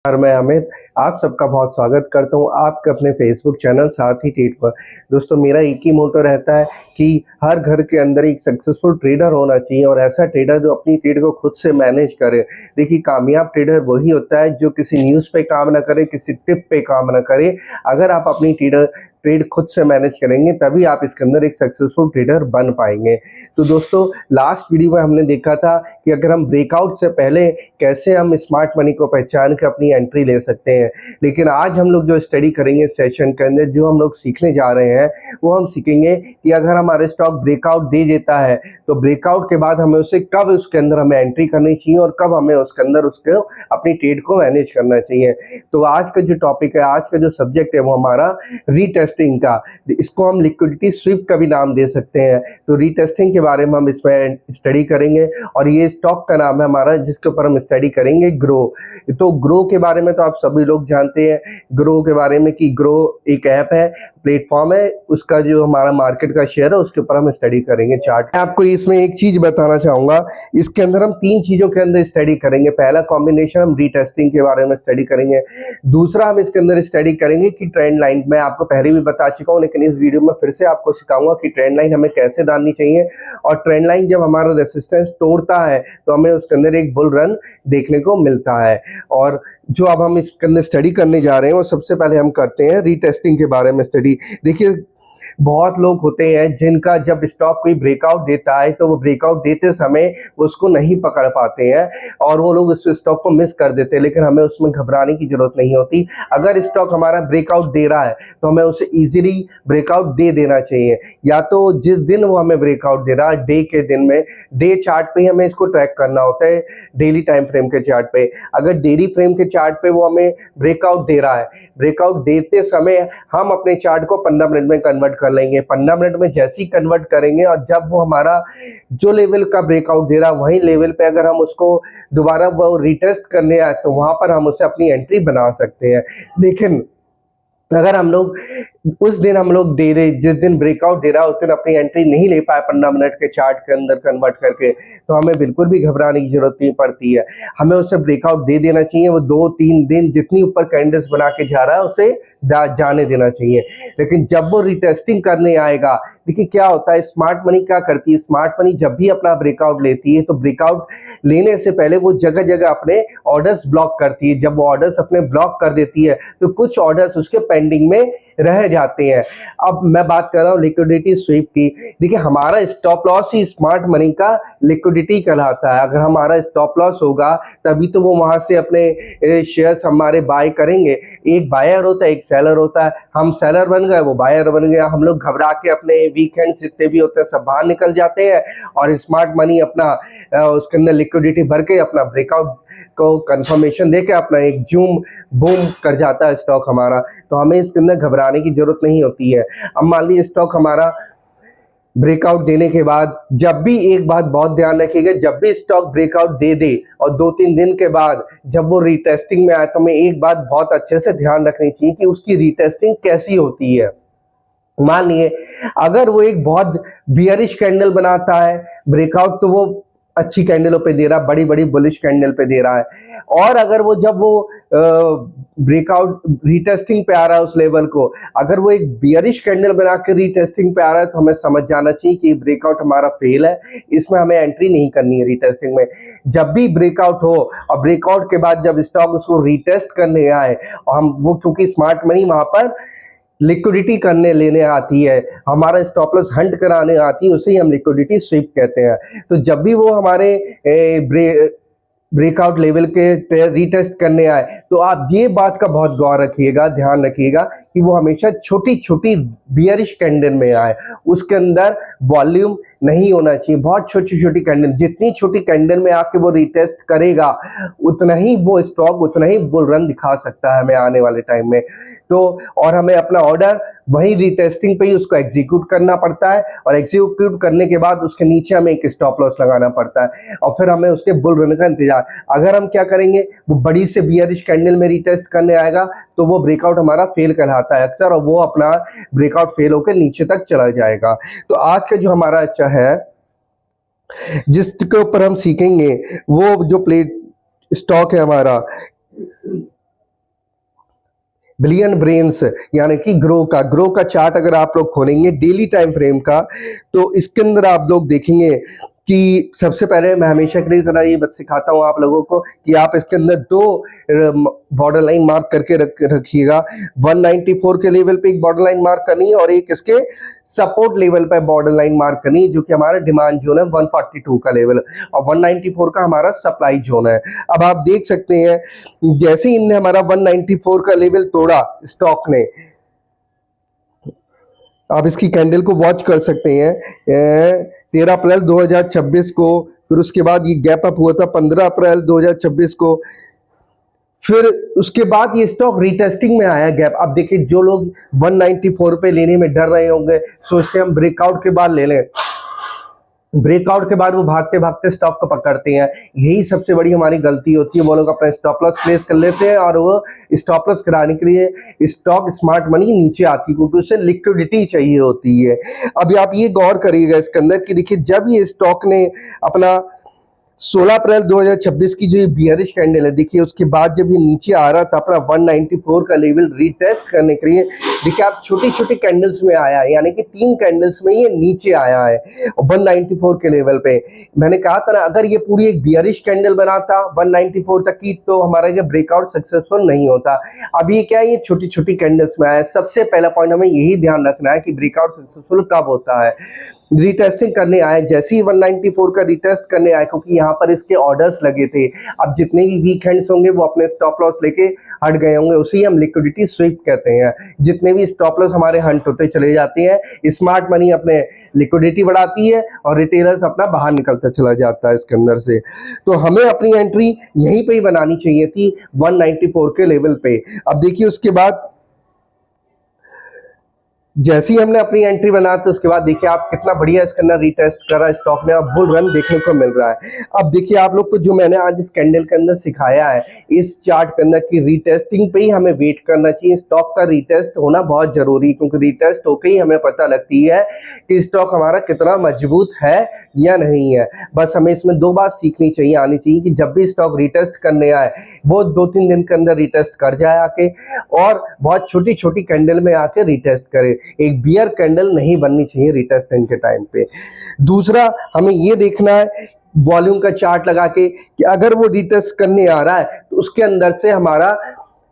और मैं अमित आप सबका बहुत स्वागत करता हूं आपके अपने फेसबुक चैनल साथी ट्रेड पर। दोस्तों मेरा एक ही मोटो रहता है कि हर घर के अंदर एक सक्सेसफुल ट्रेडर होना चाहिए और ऐसा ट्रेडर जो अपनी ट्रेड को खुद से मैनेज करे। देखिए कामयाब ट्रेडर वही होता है जो किसी न्यूज़ पे काम ना करे, किसी टिप पे काम ना करे। अगर आप अपनी ट्रेड खुद से मैनेज करेंगे तभी आप इसके अंदर एक सक्सेसफुल ट्रेडर बन पाएंगे। तो दोस्तों लास्ट वीडियो में हमने देखा था कि अगर हम ब्रेकआउट से पहले कैसे हम स्मार्ट मनी को पहचान के अपनी एंट्री ले सकते हैं, लेकिन आज हम लोग जो स्टडी करेंगे सेशन के अंदर जो हम लोग सीखने जा रहे हैं वो हम सीखेंगे कि अगर हमारे स्टॉक ब्रेकआउट दे देता है तो ब्रेकआउट के बाद हमें उसे कब उसके अंदर हमें एंट्री करनी चाहिए और कब हमें उसके अंदर उसको अपनी ट्रेड को मैनेज करना चाहिए। तो आज का जो टॉपिक है, आज का जो सब्जेक्ट है वो हमारा रीटेस्टिंग का, इसको हम लिक्विडिटी स्वीप का भी नाम दे सकते हैं। तो रीटेस्टिंग के बारे में हम इसमें स्टडी करेंगे और ये स्टॉक का नाम है हमारा जिसके ऊपर हम स्टडी करेंगे ग्रो। तो ग्रो के बारे में तो आप सभी लोग जानते हैं ग्रो के बारे में कि ग्रो एक ऐप है, प्लेटफॉर्म है, उसका जो हमारा मार्केट का शेयर है उसके ऊपर हम स्टडी करेंगे चार्ट। मैं आपको इसमें एक चीज बताना चाहूंगा, इसके अंदर हम तीन चीजों के अंदर स्टडी करेंगे। पहला कॉम्बिनेशन हम रीटेस्टिंग के बारे में स्टडी करेंगे, दूसरा हम इसके अंदर स्टडी करेंगे कि ट्रेंड लाइन। मैं आपको पहले भी बता चुका हूं लेकिन इस वीडियो में फिर से आपको सिखाऊंगा कि ट्रेंड लाइन हमें कैसे डालनी चाहिए और ट्रेंड लाइन जब हमारा रेसिस्टेंस तोड़ता है तो हमें उसके अंदर एक बुल रन देखने को मिलता है। और जो अब हम इसके अंदर स्टडी करने जा रहे हैं वो सबसे पहले हम करते हैं रीटेस्टिंग के बारे में स्टडी। देखिए बहुत लोग होते हैं जिनका जब स्टॉक कोई ब्रेकआउट देता है तो वो ब्रेकआउट देते समय उसको नहीं पकड़ पाते हैं और वो लोग उस स्टॉक को मिस कर देते हैं, लेकिन हमें उसमें घबराने की जरूरत नहीं होती। अगर स्टॉक हमारा ब्रेकआउट दे रहा है तो हमें उसे इजीली ब्रेकआउट दे देना चाहिए, या तो जिस दिन वो हमें ब्रेकआउट दे रहा है डे के दिन में, डे चार्ट पे ही हमें इसको ट्रैक करना होता है, डेली टाइम फ्रेम के चार्ट पे। अगर डेली फ्रेम के चार्ट पे वो हमें ब्रेकआउट दे रहा है, ब्रेकआउट देते समय हम अपने चार्ट को 15 मिनट में कन्वर्ट कर लेंगे। 15 मिनट में जैसे ही कन्वर्ट करेंगे और जब वो हमारा जो लेवल का ब्रेकआउट दे रहा है वही लेवल पे अगर हम उसको दोबारा वो रिटेस्ट करने आए तो वहां पर हम उसे अपनी एंट्री बना सकते हैं। लेकिन अगर हम लोग उस दिन हम लोग दे रहे जिस दिन ब्रेकआउट दे रहा है उस दिन अपनी एंट्री नहीं ले पाए 15 मिनट के चार्ट के अंदर कन्वर्ट करके, तो हमें बिल्कुल भी घबराने की जरूरत नहीं पड़ती है। हमें उसे ब्रेकआउट दे देना चाहिए, वो 2-3 दिन जितनी ऊपर कैंडल्स बना के जा रहा है उसे जाने देना चाहिए। लेकिन जब वो रिटेस्टिंग करने आएगा, देखिए क्या होता है, स्मार्ट मनी क्या करती है, स्मार्ट मनी जब भी अपना ब्रेकआउट लेती है तो ब्रेकआउट लेने से पहले वो जगह जगह अपने ऑर्डर्स ब्लॉक करती है। जब वो ऑर्डर्स अपने ब्लॉक कर देती है तो कुछ ऑर्डर्स उसके पेंडिंग में रह जाते हैं। अब मैं बात कर रहा हूँ लिक्विडिटी स्वीप की। देखिए हमारा स्टॉप लॉस ही स्मार्ट मनी का लिक्विडिटी कहलाता है। अगर हमारा स्टॉप लॉस होगा तभी तो वो वहां से अपने शेयर्स हमारे बाय करेंगे। एक बायर होता है, एक सेलर होता है। हम सेलर बन गए, वो बायर बन गया। हम लोग घबरा के अपने वीकेंड्स जितने भी होते हैं सब बाहर निकल जाते हैं और स्मार्ट मनी अपना उसके अंदर लिक्विडिटी भर के अपना ब्रेकआउट को कंफर्मेशन देके अपना एक जूम बूम कर जाता है स्टॉक हमारा। तो हमें इसके अंदर घबराने की जरूरत नहीं होती है। अब मान लीजिए स्टॉक हमारा ब्रेकआउट देने के बाद, जब भी एक बात बहुत ध्यान रखिएगा, जब भी स्टॉक ब्रेकआउट दे दे और 2-3 दिन के बाद जब वो रीटेस्टिंग में आए तो हमें एक बात बहुत अच्छे से ध्यान रखनी चाहिए कि उसकी रीटेस्टिंग कैसी होती है। मान लिए अगर वो एक बहुत बियरिश कैंडल बनाता है ब्रेकआउट तो वो अच्छी कैंडलों पे दे रहा है, बड़ी बड़ी बुलिश कैंडल पे दे रहा है। और अगर वो जब वो ब्रेकआउट रीटेस्टिंग पे आ रहा है उस लेवल को, अगर वो एक बियरिश कैंडल बना के रीटेस्टिंग पे आ रहा है तो हमें समझ जाना चाहिए कि ब्रेकआउट हमारा फेल है, इसमें हमें एंट्री नहीं करनी है रीटेस्टिंग में। जब भी ब्रेकआउट हो और ब्रेकआउट के बाद जब स्टॉक उसको रीटेस्ट करने आए और हम वो, क्योंकि स्मार्ट मनी वहां पर लिक्विडिटी करने लेने आती है, हमारा स्टॉप लॉस हंट कराने आती है, उसे ही हम लिक्विडिटी स्वीप कहते हैं। तो जब भी वो हमारे ब्रेकआउट लेवल के रीटेस्ट करने आए तो आप ये बात का बहुत गौर रखिएगा, ध्यान रखिएगा कि वो हमेशा छोटी छोटी बियरिश कैंडल में आए, उसके अंदर वॉल्यूम नहीं होना चाहिए। बहुत छोटी छोटी कैंडल, जितनी छोटी कैंडल में आके वो रीटेस्ट करेगा उतना ही वो स्टॉक उतना ही बुल रन दिखा सकता है हमें आने वाले टाइम में। तो और हमें अपना ऑर्डर वही रीटेस्टिंग पे ही उसको एग्जीक्यूट करना पड़ता है और एग्जीक्यूट करने के बाद उसके नीचे हमें एक स्टॉप लॉस लगाना पड़ता है और फिर हमें उसके बुल रन का इंतजार। अगर हम क्या करेंगे, वो बड़ी से बियरिश कैंडल में रीटेस्ट करने आएगा तो वो ब्रेकआउट हमारा फेल कहलाता है अक्सर, और वो अपना ब्रेकआउट फेल होकर नीचे तक चला जाएगा। तो आज का जो हमारा अच्छा है जिसके ऊपर हम सीखेंगे वो जो प्लेट स्टॉक है हमारा, बिलियन ब्रेन्स यानी कि ग्रो का चार्ट अगर आप लोग खोलेंगे डेली टाइम फ्रेम का, तो इसके अंदर आप लोग देखेंगे कि सबसे पहले मैं हमेशा के लिए जरा ये बात सिखाता हूँ आप लोगों को कि आप इसके अंदर दो बॉर्डर लाइन मार्क करके रखिएगा। 194 के लेवल पे एक बॉर्डर लाइन मार्क करनी है और एक इसके सपोर्ट लेवल पे बॉर्डर लाइन मार्क करनी है, जो कि हमारा डिमांड जोन है 142 का लेवल और 194 का हमारा सप्लाई जोन है। अब आप देख सकते हैं जैसे ही इनने हमारा 194 का लेवल तोड़ा स्टॉक ने, आप इसकी कैंडल को वॉच कर सकते हैं 13 अप्रैल 2026 को, फिर उसके बाद ये गैप अप हुआ था 15 अप्रैल 2026 को, फिर उसके बाद ये स्टॉक रीटेस्टिंग में आया गैप। अब देखिए जो लोग 194 पे लेने में डर रहे होंगे, सोचते हैं हम ब्रेकआउट के बाद ले लें, ब्रेकआउट के बाद वो भागते भागते स्टॉक को पकड़ते हैं। यही सबसे बड़ी हमारी गलती होती है। वो लोग अपना स्टॉप लॉस प्लेस कर लेते हैं और वो स्टॉप लॉस कराने के लिए स्टॉक स्मार्ट मनी नीचे आती है क्योंकि उसे लिक्विडिटी चाहिए होती है। अभी आप ये गौर करिएगा इसके अंदर कि देखिए जब ये स्टॉक ने अपना 16 अप्रैल 2026 की जो ये बियरिश कैंडल है, देखिए उसके बाद जब ये नीचे आ रहा था अपना 194 का लेवल रीटेस्ट करने के लिए, देखिए आप छोटी छोटी कैंडल्स में आया है, यानी कि 3 कैंडल्स में ये नीचे आया है 194 के लेवल पे। मैंने कहा था ना अगर ये पूरी एक बियरिश कैंडल बनाता 194 तक की तो हमारा ये ब्रेकआउट सक्सेसफुल नहीं होता। अब ये क्या है, ये छोटी छोटी कैंडल्स में आया। सबसे पहला पॉइंट हमें यही ध्यान रखना है कि ब्रेकआउट सक्सेसफुल कब होता है। रीटेस्टिंग करने आए, जैसे ही 194 का रीटेस्ट करने आए, क्योंकि यहाँ पर इसके ऑर्डर्स लगे थे। अब जितने भी वीक हैंड्स होंगे वो अपने स्टॉप लॉस लेके हट गए होंगे, उसी हम लिक्विडिटी स्वीप कहते हैं। जितने भी स्टॉप लॉस हमारे हंट होते चले जाते हैं, स्मार्ट मनी अपने लिक्विडिटी बढ़ाती है और रिटेलर्स अपना बाहर निकलता चला जाता है इसके अंदर से। तो हमें अपनी एंट्री यहीं पे ही बनानी चाहिए थी 194 के लेवल पे। अब देखिए उसके बाद जैसे ही हमने अपनी एंट्री बना तो उसके बाद देखिए आप कितना बढ़िया इसके अंदर रीटेस्ट कर रहा है स्टॉक में, अब बुल रन देखने को मिल रहा है। अब देखिए आप लोग को जो मैंने आज इस कैंडल के अंदर सिखाया है, इस चार्ट के अंदर की रीटेस्टिंग पे ही हमें वेट करना चाहिए। स्टॉक का रीटेस्ट होना बहुत जरूरी है क्योंकि रीटेस्ट होकर ही हमें पता लगती है कि स्टॉक हमारा कितना मजबूत है या नहीं है। बस हमें इसमें 2 बात सीखनी चाहिए, आनी चाहिए कि जब भी स्टॉक रीटेस्ट करने आए वो 2-3 दिन के अंदर रीटेस्ट कर जाए आके, और बहुत छोटी छोटी कैंडल में आके रीटेस्ट करे। एक बियर कैंडल नहीं बननी चाहिए रीटेस्टिंग के टाइम पे। दूसरा हमें ये देखना है वॉल्यूम का चार्ट लगा के कि अगर वो रीटेस्ट करने आ रहा है तो उसके अंदर से हमारा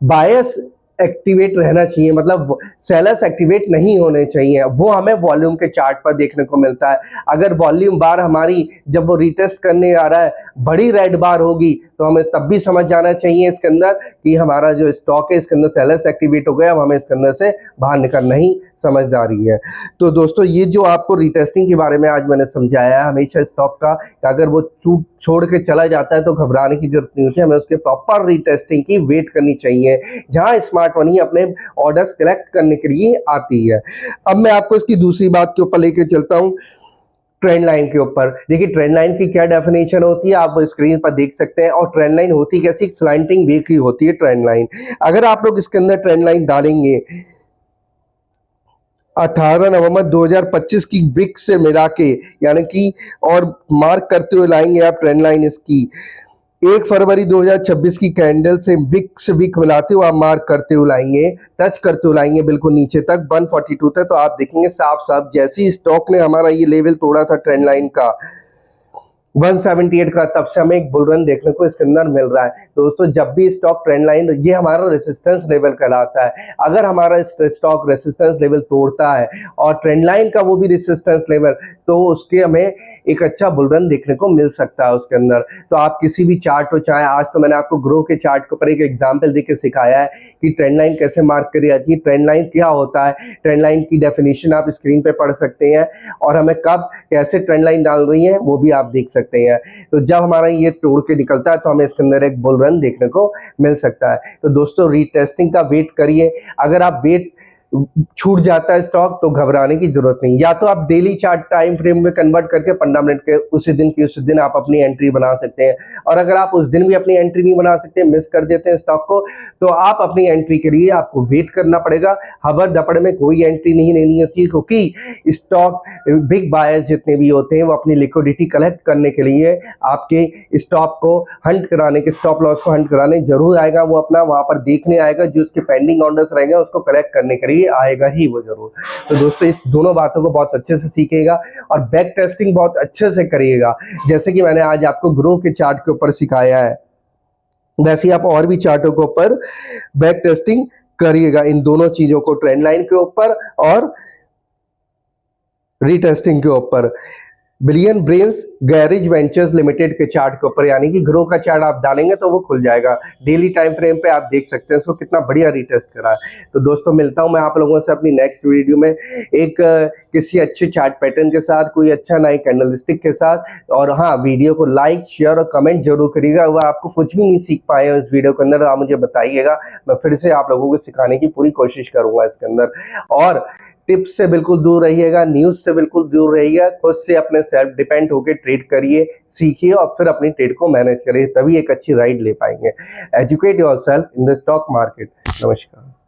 बायस एक्टिवेट रहना चाहिए, मतलब सेलर्स एक्टिवेट नहीं होने चाहिए। वो हमें वॉल्यूम के चार्ट पर देखने को मिलता है। अगर वॉल्यूम बार हमारी जब वो रीटेस्ट करने आ रहा है बड़ी रेड बार होगी तो हमें तब भी समझ जाना चाहिए इसके अंदर कि हमारा जो स्टॉक है इसके अंदर सेलर्स एक्टिवेट हो गया, अब हमें इसके अंदर से बाहर निकलना ही समझदारी है। तो दोस्तों ये जो आपको रीटेस्टिंग के बारे में आज मैंने समझाया है, हमेशा स्टॉक का अगर वो छोड़ के चला जाता है तो घबराने की जरूरत नहीं होती, हमें उसके प्रॉपर रीटेस्टिंग की वेट करनी चाहिए जहां स्मार्ट मनी अपने ऑर्डर्स कलेक्ट करने के लिए आती है। अब मैं आपको इसकी दूसरी बात के ऊपर लेके चलता हूं, ट्रेंड लाइन के ऊपर। देखिए ट्रेंड लाइन की क्या डेफिनेशन होती है आप स्क्रीन पर देख सकते हैं। और ट्रेंड लाइन होती कैसी, स्लैंटिंग वे की होती है ट्रेंड लाइन। अगर आप लोग इसके अंदर ट्रेंड लाइन डालेंगे 18 नवंबर 2025 की विक से मिला के, यानी कि और मार्क करते हुए लाएंगे आप ट्रेंड लाइन इसकी 1 फरवरी 2026 की कैंडल से विक से विक मिलाते हुए आप मार्क करते हुए लाएंगे, टच करते हुए लाएंगे बिल्कुल नीचे तक 142 तक, तो आप देखेंगे साफ साफ जैसे ही स्टॉक ने हमारा ये लेवल तोड़ा था ट्रेंड लाइन का 178 का, तब से हमें एक बुल रन देखने को इसके अंदर मिल रहा है। दोस्तों जब भी स्टॉक ट्रेंड लाइन, ये हमारा रेसिस्टेंस लेवल कहलाता है। अगर हमारा स्टॉक रेसिस्टेंस लेवल तोड़ता है और ट्रेंड लाइन का वो भी रेसिस्टेंस लेवल, तो उसके हमें एक अच्छा बुल रन देखने को मिल सकता है उसके अंदर। तो आप किसी भी चार्ट हो, चाहे आज तो मैंने आपको ग्रो के चार्ट के ऊपर एक एग्जाम्पल देके सिखाया है कि ट्रेंड लाइन कैसे मार्क करी जाती है, ट्रेंड लाइन क्या होता है, ट्रेंड लाइन की डेफिनेशन आप स्क्रीन पे पढ़ सकते हैं और हमें कब कैसे ट्रेंड लाइन डाल रही है वो भी आप देख सकते हैं। तो जब हमारा ये तोड़ के निकलता है तो हमें इसके अंदर एक बुल रन देखने को मिल सकता है। तो दोस्तों रीटेस्टिंग का वेट करिए। अगर आप वेट छूट जाता है स्टॉक तो घबराने की जरूरत नहीं। या तो आप डेली चार्ट टाइम फ्रेम में कन्वर्ट करके 15 मिनट के उसी दिन की उसी दिन आप अपनी एंट्री बना सकते हैं। और अगर आप उस दिन भी अपनी एंट्री नहीं बना सकते, मिस कर देते हैं स्टॉक को, तो आप अपनी एंट्री के लिए आपको वेट करना पड़ेगा। हबड़ दपड़ में कोई एंट्री नहीं लेनी होती, क्योंकि स्टॉक बिग बायर्स जितने भी होते हैं वो अपनी लिक्विडिटी कलेक्ट करने के लिए आपके स्टॉप को हंट कराने के स्टॉप लॉस को हंट कराने जरूर आएगा। वो अपना वहां पर देखने आएगा, जो उसके पेंडिंग ऑर्डर्स रहेंगे उसको कलेक्ट करने के लिए आएगा ही वो जरूर। तो दोस्तों इस दोनों बातों को बहुत अच्छे से सीखिएगा और बैक टेस्टिंग बहुत अच्छे से करिएगा। जैसे कि मैंने आज आपको ग्रो के चार्ट के ऊपर सिखाया है, वैसे ही आप और भी चार्टों के ऊपर बैक टेस्टिंग करिएगा, इन दोनों चीजों को, ट्रेंड लाइन के ऊपर और रीटेस्टिंग के ऊपर। Billion brains garage ventures limited के चार्ट के ऊपर, यानी कि ग्रो का चार्ट आप डालेंगे तो वो खुल जाएगा। डेली टाइम फ्रेम पे आप देख सकते हैं इसको कितना बढ़िया रीटेस्ट करा है। तो दोस्तों मिलता हूं मैं आप लोगों से अपनी नेक्स्ट वीडियो में एक किसी अच्छे चार्ट पैटर्न के साथ, कोई अच्छा नई कैंडलस्टिक के साथ। और हाँ, वीडियो को लाइक शेयर और कमेंट जरूर करिएगा। वह आपको कुछ भी नहीं सीख पाए हो इस वीडियो के अंदर, आप मुझे बताइएगा, मैं फिर से आप लोगों को सिखाने की पूरी कोशिश करूंगा इसके अंदर। और टिप्स से बिल्कुल दूर रहिएगा, न्यूज से बिल्कुल दूर रहिएगा, खुद से अपने सेल्फ डिपेंड होकर ट्रेड करिए, सीखिए और फिर अपनी ट्रेड को मैनेज करिए, तभी एक अच्छी राइड ले पाएंगे। Educate yourself in the stock market. नमस्कार।